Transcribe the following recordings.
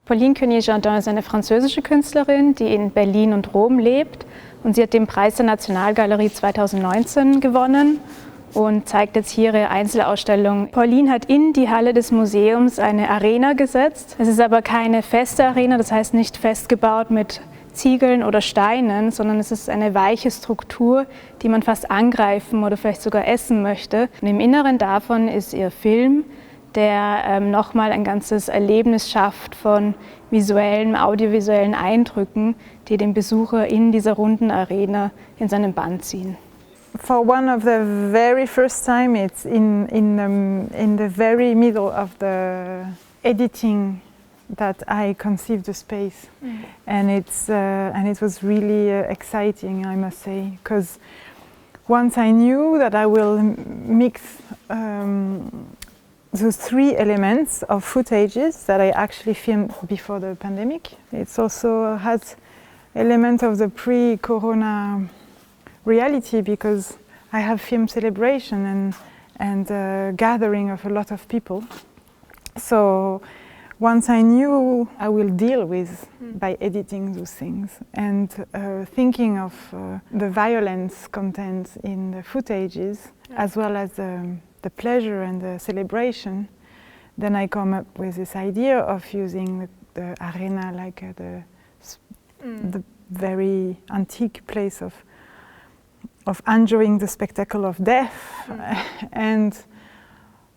Pauline Cugney-Jardin ist eine französische Künstlerin, die in Berlin und Rom lebt. Und sie hat den Preis der Nationalgalerie 2019 gewonnen und zeigt jetzt hier ihre Einzelausstellung. Pauline hat in die Halle des Museums eine Arena gesetzt. Es ist aber keine feste Arena, das heißt nicht festgebaut mit Ziegeln oder Steinen, sondern es ist eine weiche Struktur, die man fast angreifen oder vielleicht sogar essen möchte. Und im Inneren davon ist ihr Film, der nochmal ein ganzes Erlebnis schafft von visuellen, audiovisuellen Eindrücken, die den Besucher in dieser runden Arena in seinen Bann ziehen. For one of the very first time, it's in the very middle of the editing that I conceived the space, and it was really exciting, I must say, because once I knew that I will mix those three elements of footages that I actually filmed before the pandemic. It also has elements of the pre-corona reality, because I have filmed celebration and gathering of a lot of people. So once I knew I will deal with by editing those things and thinking of the violence content in the footages, as well as the pleasure and the celebration, then I come up with this idea of using the arena like the very antique place of enjoying the spectacle of death and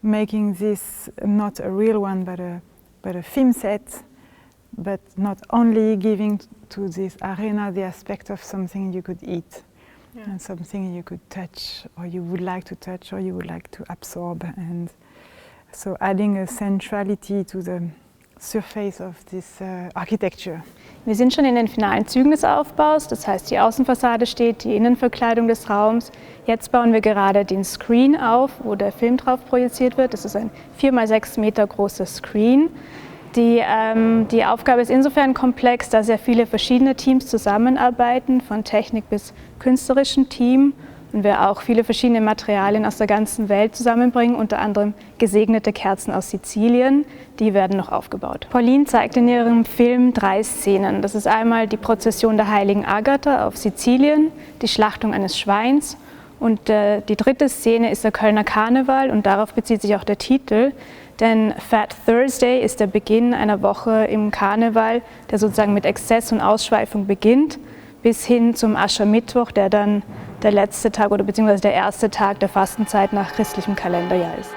making this not a real one but a film set, but not only giving to this arena the aspect of something you could eat and something you could touch, or you would like to touch, or you would like to absorb, and so adding a centrality to the surface of this architecture. Wir sind schon in den finalen Zügen des Aufbaus, das heißt, die Außenfassade steht, die Innenverkleidung des Raums. Jetzt bauen wir gerade den Screen auf, wo der Film drauf projiziert wird. Das ist ein 4x6 Meter großer Screen. Die Aufgabe ist insofern komplex, da sehr viele verschiedene Teams zusammenarbeiten, von Technik bis künstlerischem Team. Und wir auch viele verschiedene Materialien aus der ganzen Welt zusammenbringen, unter anderem gesegnete Kerzen aus Sizilien, die werden noch aufgebaut. Pauline zeigt in ihrem Film 3 Szenen. Das ist einmal die Prozession der heiligen Agatha auf Sizilien, die Schlachtung eines Schweins und die dritte Szene ist der Kölner Karneval und darauf bezieht sich auch der Titel, denn Fat Thursday ist der Beginn einer Woche im Karneval, der sozusagen mit Exzess und Ausschweifung beginnt, bis hin zum Aschermittwoch, der dann der letzte Tag oder beziehungsweise der erste Tag der Fastenzeit nach christlichem Kalenderjahr ist.